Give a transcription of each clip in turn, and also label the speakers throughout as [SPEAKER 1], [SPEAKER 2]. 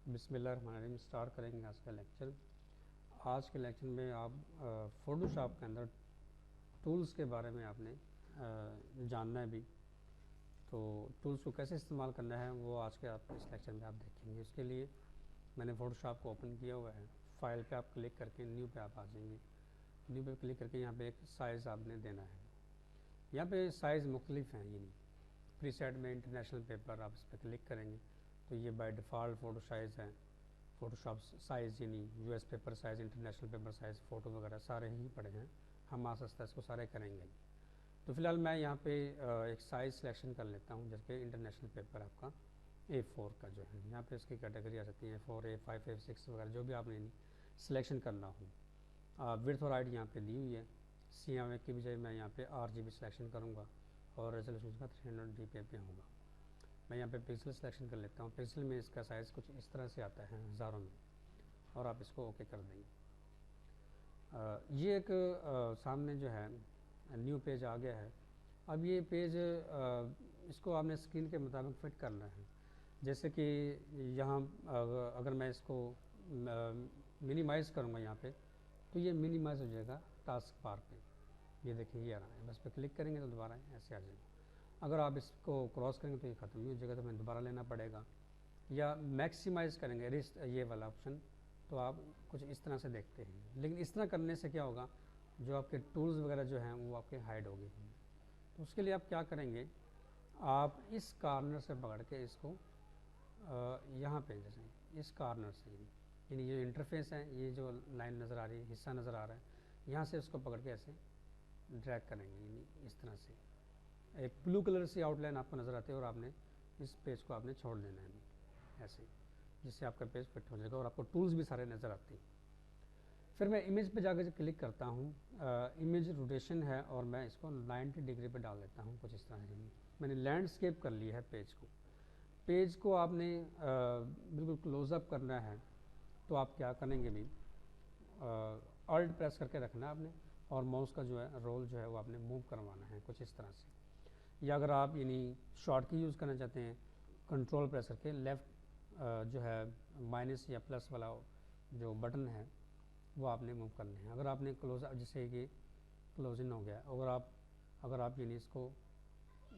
[SPEAKER 1] बिस्मिल्लाहिर्रहमानिर्रहीम। स्टार्ट करेंगे आज का लेक्चर। आज के लेक्चर में आप फ़ोटोशॉप के अंदर टूल्स के बारे में आपने जानना है भी। तो टूल्स को कैसे इस्तेमाल करना है वो आज के आप इस लेक्चर में आप देखेंगे। इसके लिए मैंने फ़ोटोशॉप को ओपन किया हुआ है। फाइल पे आप क्लिक करके न्यू पे आप आ जाएंगे। न्यू पे क्लिक करके यहाँ पे एक साइज़ आपने देना है। यहाँ पे साइज़ मुख्तलिफ हैं। ये प्रीसेट में इंटरनेशनल पेपर आप इस पर क्लिक करेंगे तो ये बाय डिफ़ॉल्ट फ़ोटो साइज़ है। फ़ोटोशॉप साइज़ यानी US paper size, international paper size, photo वगैरह सारे ही पड़े हैं। हम आस्ता इसको सारे करेंगे। तो फ़िलहाल मैं यहाँ पे एक साइज़ सिलेक्शन कर लेता हूँ, जैसे इंटरनेशनल पेपर आपका A4 का जो है। यहाँ पे इसकी कैटेगरी आ सकती है A4, A5, A6 वगैरह, जो भी आपने सिलेक्शन करना हो। विड्थ और हाइट यहाँ पे दी हुई है। CMA की बजाय मैं यहाँ पे RGB सिलेक्शन करूँगा और रेजोल्यूशन का 300 dpi होगा। मैं यहाँ पे पिक्सल सिलेक्शन कर लेता हूँ। पिक्सल में इसका साइज़ कुछ इस तरह से आता है, हज़ारों में, और आप इसको ओके कर देंगे। ये एक सामने जो है न्यू पेज आ गया है। अब ये पेज इसको आपने स्क्रीन के मुताबिक फिट करना है। जैसे कि यहाँ अगर मैं इसको मिनिमाइज़ करूँगा यहाँ पे, तो ये मिनिमाइज़ हो जाएगा टास्क बार पे। ये देखिए ये आ रहा है, बस पे क्लिक करेंगे तो दोबारा ऐसे आ जाएगा। अगर आप इसको क्रॉस करेंगे तो ये ख़त्म ही हो जाएगा, तो हमें दोबारा लेना पड़ेगा। या मैक्सिमाइज़ करेंगे रिस्ट, ये वाला ऑप्शन, तो आप कुछ इस तरह से देखते हैं। लेकिन इस तरह करने से क्या होगा, जो आपके टूल्स वगैरह जो हैं वो आपके हाइड हो गए हैं। तो उसके लिए आप क्या करेंगे, आप इस कॉर्नर से पकड़ के इसको यहाँ पे जैसे इस कॉर्नर से, यानी ये इंटरफेस है, ये जो लाइन नज़र आ रही है, हिस्सा नज़र आ रहा है, यहाँ से उसको पकड़ के ऐसे ड्रैग करेंगे, यानी इस तरह से एक ब्लू कलर से आउटलाइन आपको नज़र आती है, और आपने इस पेज को आपने छोड़ देना है ऐसे, जिससे आपका पेज फिट हो जाएगा और आपको टूल्स भी सारे नज़र आते हैं। फिर मैं इमेज पे जाकर क्लिक करता हूँ। इमेज रोटेशन है और मैं इसको 90 डिग्री पे डाल देता हूँ, कुछ इस तरह से। मैंने लैंडस्केप कर लिया है पेज को आपने बिल्कुल क्लोज़अप करना है, तो आप क्या करेंगे भी, ऑल्ट प्रेस करके रखना है आपने, और माउस का जो है रोल जो है वो आपने मूव करवाना है कुछ इस तरह से। या अगर आप यानी शॉर्ट की यूज़ करना चाहते हैं, कंट्रोल प्रेस करके लेफ़्ट जो है माइनस या प्लस वाला जो बटन है वो आपने मूव करने हैं। अगर आपने क्लोज, जैसे कि क्लोजिंग हो गया, अगर आप यानी इसको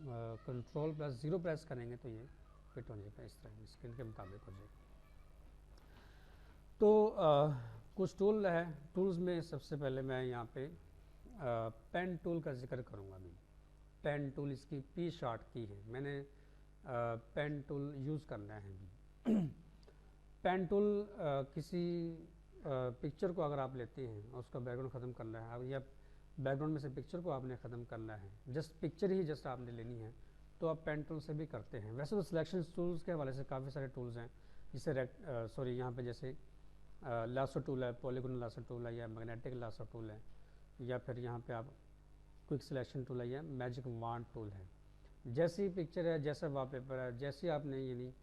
[SPEAKER 1] कंट्रोल प्लस 0 प्रेस करेंगे तो ये फिट हो जाएगा, इस तरह स्क्रीन के मुताबिक हो जाएगा। तो कुछ टूल है। टूल्स में सबसे पहले मैं यहाँ पे पेन टूल का जिक्र करूँगा। अभी पेन टूल इसकी P शार्ट की है, मैंने पेन टूल यूज़ करना है अभी। पेन टूल किसी पिक्चर को अगर आप लेते हैं और उसका बैकग्राउंड ख़त्म करना है, अब या बैकग्राउंड में से पिक्चर को आपने ख़त्म करना है, जस्ट पिक्चर ही जस्ट आपने लेनी है, तो आप पेन टूल से भी करते हैं। वैसे तो सिलेक्शन टूल्स के हवाले से काफ़ी सारे टूल्स हैं, जैसे यहाँ पे जैसे लासो टूल है, पॉलीगोनल लासो टूल है, या मैग्नेटिक लासो टूल है, या फिर यहाँ पे आप क्विक सिलेक्शन टूल है, या मैजिक वांड टूल है। जैसी पिक्चर है, जैसा वॉलपेपर है, जैसे आपने यानी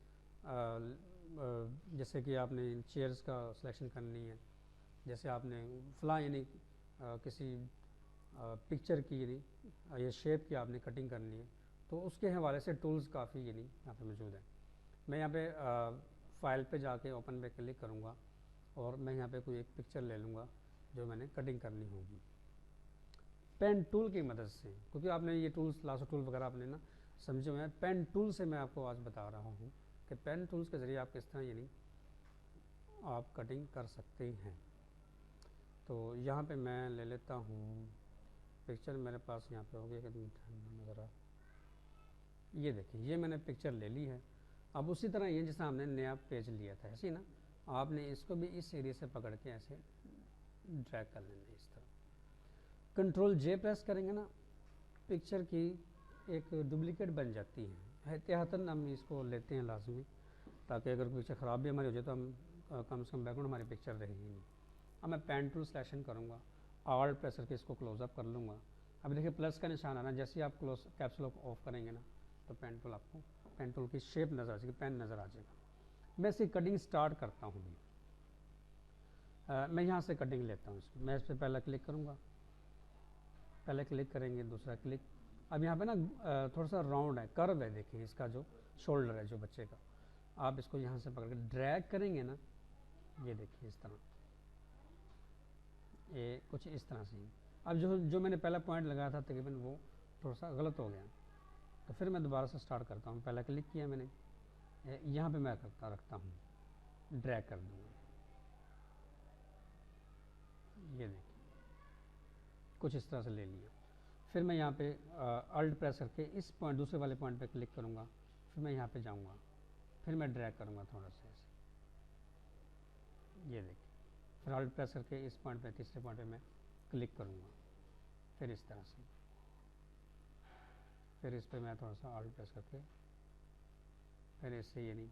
[SPEAKER 1] जैसे कि आपने चेयर्स का सिलेक्शन करनी है, जैसे आपने फलां यानी किसी पिक्चर की यानी ये शेप की आपने कटिंग करनी है, तो उसके हवाले से टूल्स काफ़ी यानी यहाँ पे मौजूद है। मैं यहाँ पे फाइल पे जाके ओपन पे क्लिक करूँगा और मैं यहाँ पे कोई एक पिक्चर ले लूँगा जो मैंने कटिंग करनी होगी पेन टूल की मदद से। क्योंकि आपने ये टूल्स, लासो टूल वगैरह आपने ना समझे हुए हैं, पेन टूल से मैं आपको आज बता रहा हूँ कि पेन टूल्स के ज़रिए आप किस तरह यानी आप कटिंग कर सकते हैं। तो यहाँ पे मैं ले लेता हूँ पिक्चर, मेरे पास यहाँ पे हो गया कि ज़रा ये देखिए, ये मैंने पिक्चर ले ली है। अब उसी तरह ये जैसा हमने नया पेज लिया था ऐसे ही ना, आपने इसको भी इस एरिया से पकड़ के ऐसे ड्रैग कर लेना है इस तरह। कंट्रोल J प्रेस करेंगे ना, पिक्चर की एक डुप्लीकेट बन जाती है। एहतियातन हम इसको लेते हैं लाजमी, ताकि अगर पिक्चर ख़राब भी हमारी हो जाए तो हम कम से कम बैकग्राउंड हमारी पिक्चर रहेगी नहीं। अब मैं पेन टूल सिलेक्शन करूँगा, ऑल्ट प्रेस करके इसको क्लोज़अप कर लूँगा। अब देखिए प्लस का निशान आ रहा है, जैसे ही आप क्लोज कैप्स लॉक ऑफ करेंगे ना, तो पेन टूल आपको पेन टूल की शेप नज़र आ जाएगी, पेन नज़र आ जाएगा। मैं इसकी कटिंग स्टार्ट करता हूँ भी। मैं यहाँ से कटिंग लेता हूँ इसको। मैं इस पर पहला क्लिक करूँगा, पहले क्लिक करेंगे, दूसरा क्लिक। अब यहाँ पे ना थोड़ा सा राउंड है, कर्व है, देखिए इसका जो शोल्डर है जो बच्चे का, आप इसको यहाँ से पकड़ के ड्रैग करेंगे ना, ये देखिए इस तरह, ये कुछ इस तरह से। अब जो मैंने पहला पॉइंट लगाया था तकरीबन वो थोड़ा सा गलत हो गया, तो फिर मैं दोबारा से स्टार्ट करता हूँ। पहला क्लिक किया मैंने, यहाँ पे मैं रखता हूँ, ड्रैग कर दूँगा, ये देखिए कुछ इस तरह से ले लिया। फिर मैं यहाँ पे अल्ट प्रेस करके इस पॉइंट, दूसरे वाले पॉइंट पे क्लिक करूँगा, फिर मैं यहाँ पे जाऊँगा, फिर मैं ड्रैग करूँगा थोड़ा सा ऐसे, ये देखिए। फिर अल्ट प्रेस करके इस पॉइंट पे, तीसरे पॉइंट पे मैं क्लिक करूँगा, फिर इस तरह से, फिर इस पर मैं थोड़ा सा अल्ट प्रेस करके फिर इससे, ये नहीं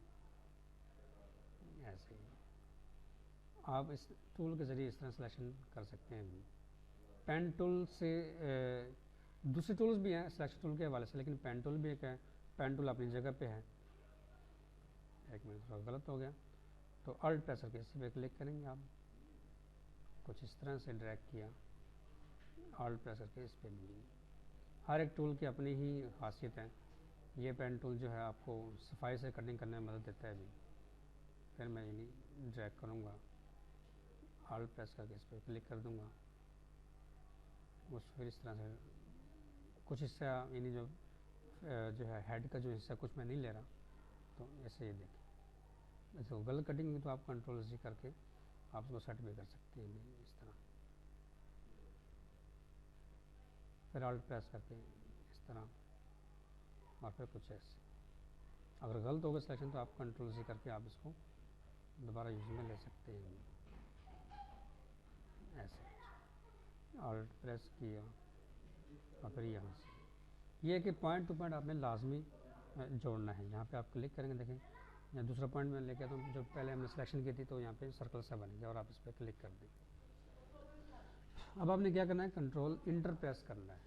[SPEAKER 1] ऐसे ही आप इस टूल के ज़रिए इस तरह सिलेक्शन कर सकते हैं। पेन टूल से दूसरे टूल्स भी हैं सिलेक्शन टूल के हवाले से, लेकिन पेन टूल भी एक है, पेन टूल अपनी जगह पे है। एक मिनट, थोड़ा गलत हो गया, तो अल्ट प्रेस करके इसी पे क्लिक करेंगे आप, कुछ इस तरह से ड्रैग किया, अल्ट प्रेस करके इस पर भी। हर एक टूल की अपनी ही खासियत है। ये पेन टूल जो है आपको सफाई से कटिंग करने में मदद देता है भी। फिर मैं इन्हीं ड्रैग करूँगा, अल्ट प्रेस करके इस पर क्लिक कर दूँगा, फिर इस तरह से कुछ हिस्सा यानी जो है हेड का जो हिस्सा कुछ मैं नहीं ले रहा, तो ऐसे ही देखिए। वैसे गलत कटिंग हुई तो आप कंट्रोल जी करके आप उसको सेट भी कर सकते हैं इस तरह। फिर अल्ट प्रेस करके इस तरह, और फिर कुछ ऐसे। अगर गलत हो गया सिलेक्शन तो आप कंट्रोल जी करके आप इसको दोबारा यूज में ले सकते हैं, ऐसे। अल्ट प्रेस किया और फिर यहाँ से, ये है कि पॉइंट टू पॉइंट आपने लाजमी जोड़ना है। यहाँ पे आप क्लिक करेंगे, देखें या दूसरा पॉइंट में लेके, तो जो पहले हमने सिलेक्शन की थी तो यहाँ पे सर्कल सा बन गया, और आप इस पर क्लिक कर दें। अब आपने क्या करना है, कंट्रोल इंटर प्रेस करना है।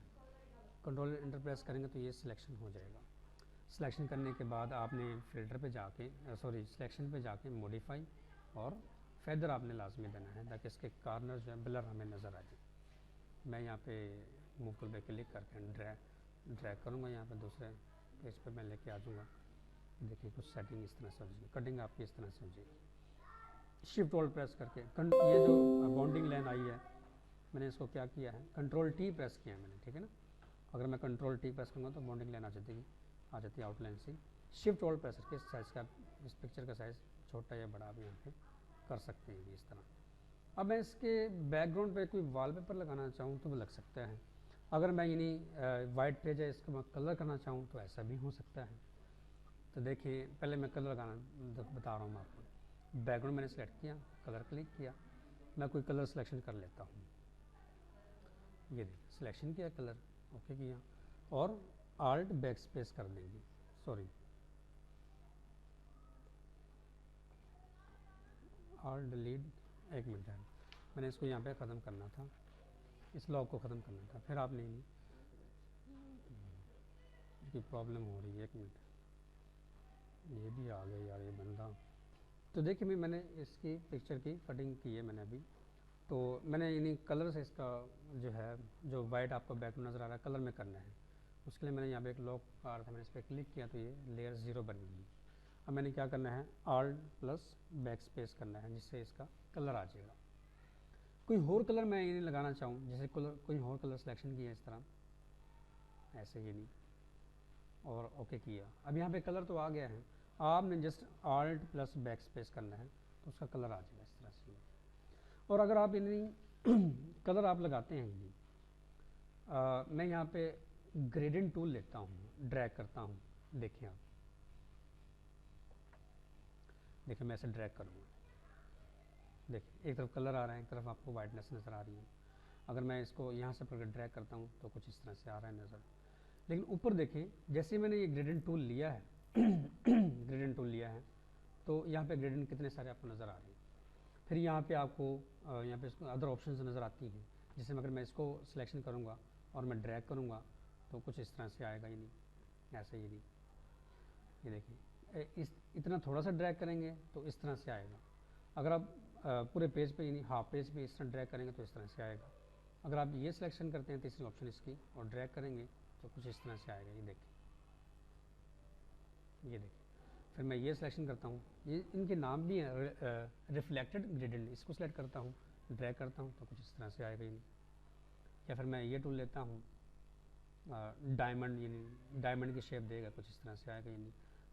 [SPEAKER 1] कंट्रोल इंटर प्रेस करेंगे तो ये सिलेक्शन हो जाएगा। सिलेक्शन करने के बाद आपने फिल्टर पे जाके, सिलेक्शन पे जाके मॉडिफाई और फेदर आपने लाजमी देना है, ताकि इसके कॉर्नर जो है ब्लर हमें नज़र आ जाए। मैं यहाँ पे मूव टूल पे क्लिक करके ड्रैग करूँगा, यहाँ पे दूसरे पेज पे मैं लेके आ जाऊँगा। देखिए कुछ सेटिंग इस तरह से हो जाएगी, कटिंग आपकी इस तरह से हो जाएगी। शिफ्ट होल्ड प्रेस करके ये जो बाउंडिंग लाइन आई है, मैंने इसको क्या किया है, कंट्रोल टी प्रेस किया है मैंने, ठीक है ना। अगर मैं कंट्रोल टी प्रेस करूँगा तो बाउंडिंग लाइन आ जाती है आउटलाइन से। शिफ्ट होल्ड प्रेस करके साइज़ का, इस पिक्चर का साइज़ छोटा या बड़ा आप यहाँ पे कर सकते हैं इस तरह। अब मैं इसके बैकग्राउंड पे कोई वॉलपेपर लगाना चाहूँ तो वो लग सकता है। अगर मैं यानी वाइट पेज है, इसका मैं कलर करना चाहूँ तो ऐसा भी हो सकता है। तो देखिए पहले मैं कलर लगाना बता रहा हूँ आपको। बैकग्राउंड मैंने सेलेक्ट किया, कलर क्लिक किया, मैं कोई कलर सिलेक्शन कर लेता हूँ। ये देखिए सिलेक्शन किया, कलर ओके किया, और आल्ट बैक स्पेस कर देंगे, आल्ट डिलीट। एक मिनट है, मैंने इसको यहाँ पे ख़त्म करना था, इस लॉग को ख़त्म करना था। फिर आपने की प्रॉब्लम हो रही है, एक मिनट, ये भी आ गया यार ये बंदा। तो देखिए मैंने इसकी पिक्चर की कटिंग की है मैंने अभी, तो मैंने यानी कलर से इसका जो है, जो वाइट आपको बैकग्राउंड नज़र आ रहा है, कलर में करना है। उसके लिए मैंने यहाँ पे एक लॉक आ रहा था, मैंने इस पर क्लिक किया तो ये लेयर 0 बन गई। अब मैंने क्या करना है, आल्ट प्लस बैक स्पेस करना है, जिससे इसका कलर आ जाएगा। कोई और कलर मैं ये नहीं लगाना चाहूँ, जैसे कोई और कलर सिलेक्शन किया इस तरह, ऐसे ही नहीं, और ओके किया। अब यहाँ पे कलर तो आ गया है, आपने just alt plus back space करना है तो उसका कलर आ जाएगा इस तरह से। और अगर आप इन्हें कलर आप लगाते हैं जी, मैं यहाँ पे ग्रेडियंट टूल लेता हूँ, ड्रैग करता हूँ। देखिए आप, देखिए मैं ऐसे ड्रैग करूँगा, देखिए एक तरफ कलर आ रहा है, एक तरफ आपको वाइटनेस नज़र आ रही है। अगर मैं इसको यहाँ से पकड़ ड्रैग करता हूँ तो कुछ इस तरह से आ रहा है नज़र। लेकिन ऊपर देखें, जैसे मैंने ये ग्रेडियंट टूल लिया है ग्रेडियंट टूल लिया है, तो यहाँ पे ग्रेडियंट कितने सारे आपको नज़र आ रहे हैं। फिर यहाँ पे आपको यहाँ पे अदर ऑप्शंस नज़र आती हैं, जैसे अगर मैं इसको सिलेक्शन करूँगा और मैं ड्रैग करूँगा तो कुछ इस तरह से आएगा ही नहीं, ऐसे ही नहीं। ये देखिए इतना थोड़ा सा ड्रैग करेंगे तो इस तरह से आएगा। अगर आप पूरे पेज पे यानी हाफ पेज पे इस तरह ड्रैग करेंगे तो इस तरह से आएगा। अगर आप ये सिलेक्शन करते हैं तीसरी ऑप्शन इसकी और ड्रैग करेंगे तो कुछ इस तरह से आएगा। ये देखिए फिर मैं ये सिलेक्शन करता हूँ, ये इनके नाम भी हैं, रिफ्लेक्टेड ग्रेडेंट, इसको सिलेक्ट करता हूँ, ड्रैग करता हूँ तो कुछ इस तरह से आएगा ये। या फिर मैं ये टूल लेता हूँ, डायमंड, यानी डायमंड की शेप देगा, कुछ इस तरह से आएगा ये।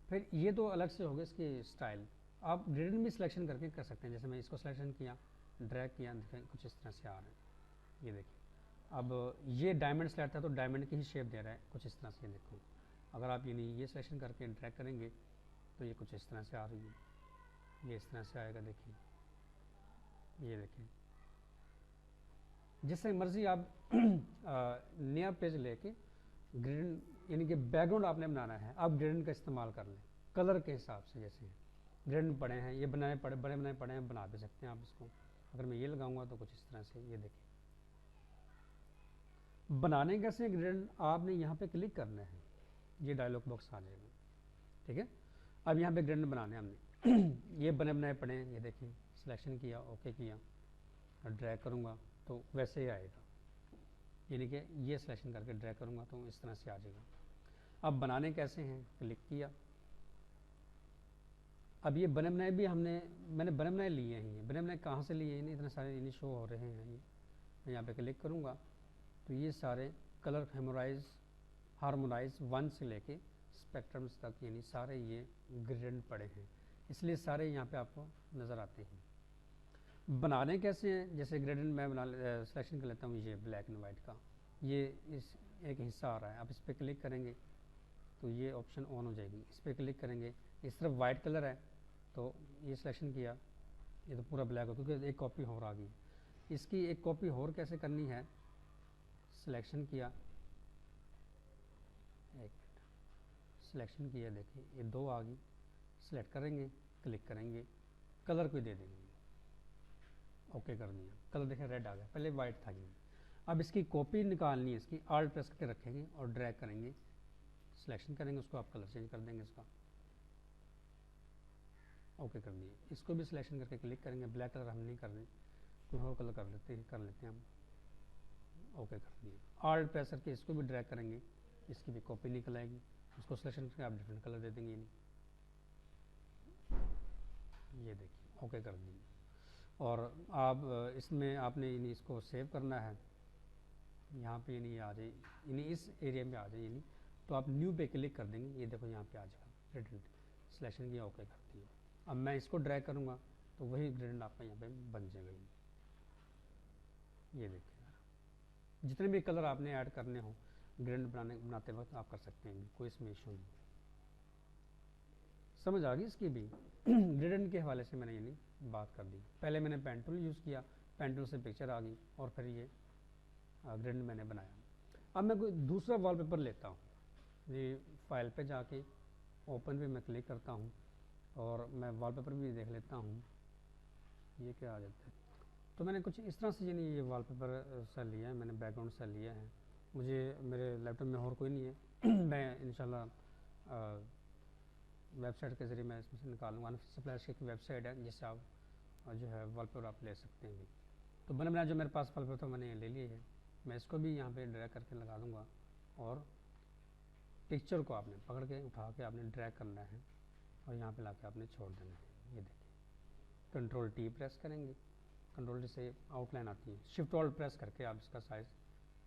[SPEAKER 1] फिर ये तो अलग से हो गया इसकी स्टाइल। आप ग्रेडेंट भी सिलेक्शन करके कर सकते हैं, जैसे मैं इसको सिलेक्शन किया, ड्रैग किया, देखें कुछ इस तरह से आ रहा है ये देखिए। अब ये डायमंड सेलेक्ट था तो डायमंड की ही शेप दे रहा है, कुछ इस तरह से देखो। अगर आप ये सिलेक्शन करके ड्रैग करेंगे तो ये कुछ इस तरह से आ रही है, ये इस तरह से आएगा, देखिए ये देखिए। जिससे मर्जी आप नया पेज लेके ग्रेडेंट, यानी कि बैकग्राउंड आपने बनाना है, आप ग्रेडेंट का इस्तेमाल कर लें कलर के हिसाब से। जैसे ग्रेडेंट पड़े हैं, ये बनाए पड़े, बड़े बनाए पड़े हैं, बना भी सकते हैं आप इसको। अगर मैं ये लगाऊंगा तो कुछ इस तरह से, ये देखिए। बनाने कैसे ग्रेडेंट, आपने यहाँ पे क्लिक करना है, ये डायलॉग बॉक्स आ जाएगा, ठीक है। अब यहाँ पे ग्रेडेंट बनाने हमने ये बने बनाए पड़े हैं, ये देखिए, सिलेक्शन किया, ओके किया, ड्रैग करूँगा तो वैसे ही आएगा, यानी कि ये सिलेक्शन करके ड्रैग करूँगा तो इस तरह से आ जाएगा। अब बनाने कैसे हैं, क्लिक किया। अब ये बने बनाए भी मैंने बने बनाए लिए हैं। ये बने बनाए कहाँ से लिए हैं, इतने सारे इन्हीं शो हो रहे हैं। ये मैं यहाँ पे क्लिक करूँगा तो ये सारे कलर हार्मोनाइज 1 से लेके स्पेक्ट्रम्स तक, यानी सारे ये ग्रेडेंट पड़े हैं, इसलिए सारे यहाँ पे आपको नज़र आते हैं। बनाने कैसे हैं, जैसे ग्रेडेंट मैं सिलेक्शन कर लेता हूँ, ये ब्लैक एंड वाइट का, ये इस एक हिस्सा आ रहा है। आप इस पर क्लिक करेंगे तो ये ऑप्शन ऑन हो जाएगी, इस पर क्लिक करेंगे, इस तरफ वाइट कलर है तो ये सिलेक्शन किया, ये तो पूरा ब्लैक हो, क्योंकि एक कॉपी और आ गई। इसकी एक कॉपी और कैसे करनी है, सिलेक्शन किया, एक सिलेक्शन किया, देखिए ये 2 आ गई, सिलेक्ट करेंगे, क्लिक करेंगे, कलर को दे देंगे, ओके कर दिया, कलर देखें रेड आ गया, पहले वाइट था ये। अब इसकी कॉपी निकालनी है, इसकी आल्ट प्रेस करके रखेंगे और ड्रैग करेंगे, सिलेक्शन करेंगे, उसको आप कलर चेंज कर देंगे इसका, ओके कर दिए। इसको भी सिलेक्शन करके क्लिक करेंगे, ब्लैक कलर हम नहीं कर रहे, कोई और कलर कर लेते हैं हम, ओके कर दिए। आल्ट प्रेस करके इसको भी ड्रैग करेंगे, इसकी भी कॉपी निकल आएगी, उसको सिलेक्शन करके आप डिफरेंट कलर दे देंगे, ये देखिए ओके कर दिए। और आप इसमें आपने इसको सेव करना है, यहाँ पे यानी आ जाए, यानी इस एरिया में आ जाए, यानी तो आप न्यू पे क्लिक कर देंगे, ये देखो यहाँ पे आ जाएगा ग्रेडेंट, सिलेक्शन किया, ओके कर दिया। अब मैं इसको ड्रैग करूँगा तो वही ग्रेडेंट आपका यहाँ पे बन जाएगा। ये देखिए, जितने भी कलर आपने ऐड करने हो ग्रेडेंट बनाते वक्त आप कर सकते हैं, कोई इसमें इशू नहीं। समझ आ गई इसकी भी ग्रेडेंट के हवाले से मैंने यानी बात कर दी। पहले मैंने पेन टूल यूज़ किया, पेन टूल से पिक्चर आ गई और फिर ये ग्रेडेंट मैंने बनाया। अब मैं कोई दूसरा वॉलपेपर लेता हूँ, ये फाइल पे जाके ओपन पे मैं क्लिक करता हूँ और मैं वॉलपेपर भी देख लेता हूँ, ये क्या आ जाता है। तो मैंने कुछ इस तरह से यानी ये वॉलपेपर सेल लिया है, मैंने बैकग्राउंड सेल लिया है, मुझे मेरे लैपटॉप में और कोई नहीं है मैं इंशाल्लाह वेबसाइट के ज़रिए मैं इसमें से निकालूंगा। अनसप्लाइज की वेबसाइट है जिससे आप जो है वॉलपेपर आप ले सकते हैं। तो मैंने बनाया, जो मेरे पास वॉलपेपर था मैंने ले लिए है, मैं इसको भी यहाँ पे ड्रैग करके लगा दूँगा और पिक्चर को आपने पकड़ के उठा के आपने ड्रैग करना है और यहाँ पे लाके आपने छोड़ देना है। ये देखिए, कंट्रोल टी प्रेस करेंगे, कंट्रोल टी से आउटलाइन आती है, शिफ्ट ऑल्ट प्रेस करके आप इसका साइज़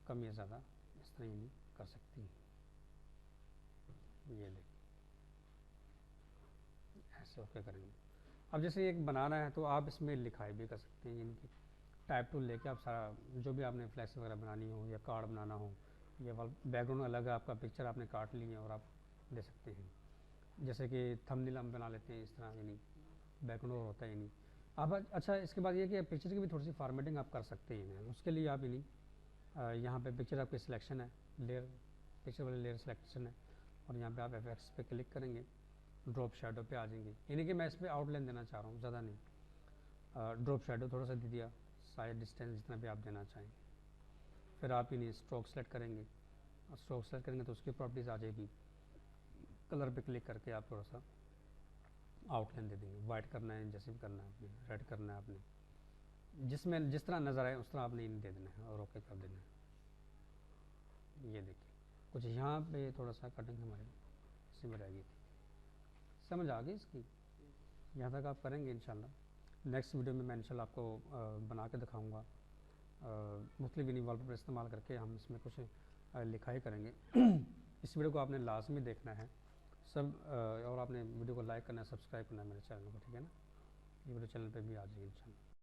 [SPEAKER 1] कम या ज़्यादा इस तरह ही कर सकती हैं। ये देखिए ऐसे ओके करेंगे। अब जैसे एक बनाना है तो आप इसमें लिखाई भी कर सकते हैं, यानी कि टाइप टूल लेके आप सारा जो भी आपने फ्लैश वगैरह बनानी हो या कार्ड बनाना हो या बैकग्राउंड अलग है आपका, पिक्चर आपने काट ली है और आप दे सकते हैं। जैसे कि थंबनेल हम बना लेते हैं इस तरह, यानी बैकग्राउंड और होता है यानी आप। अच्छा, इसके बाद ये कि पिक्चर की भी थोड़ी सी फॉर्मेटिंग आप कर सकते हैं। उसके लिए आप यानी यहाँ पे पिक्चर आपकी सिलेक्शन है, लेयर पिक्चर वाले लेयर सिलेक्शन है और यहाँ पे आप एफएक्स पे क्लिक करेंगे, ड्रॉप शैडो पे आ जाएंगे, यानी कि मैं इस पर आउटलाइन देना चाह रहा हूँ, ज़्यादा नहीं। ड्रॉप शैडो थोड़ा सा दे दिया, साइड डिस्टेंस जितना भी आप देना चाहें। फिर आप यानी स्ट्रोक सेलेक्ट करेंगे और स्ट्रोक सेलेक्ट करेंगे तो उसकी प्रॉपर्टीज़ आ जाएगी। कलर पे क्लिक करके आप थोड़ा सा आउटलाइन दे देंगे, वाइट करना है जैसे भी करना है आपने, रेड करना है आपने, जिसमें जिस तरह नज़र आए उस तरह आपने इन दे देना है और ओके कर देना है। ये देखिए कुछ यहाँ पे थोड़ा सा कटिंग हमारे इसी में रहेगी, समझ आ गई इसकी? यहाँ तक आप करेंगे इंशाल्लाह। नेक्स्ट वीडियो में मैं इंशाल्लाह आपको बना के दिखाऊँगा, मुख्तलिफ यानी वॉलपेपर इस्तेमाल करके हम इसमें कुछ लिखाई करेंगे। इस वीडियो को आपने लाजमी देखना है सब, और आपने वीडियो को लाइक करना है, सब्सक्राइब करना है मेरे चैनल को, ठीक है ना? ये वीडियो चैनल पे भी आ जाएगी इंशाल्लाह।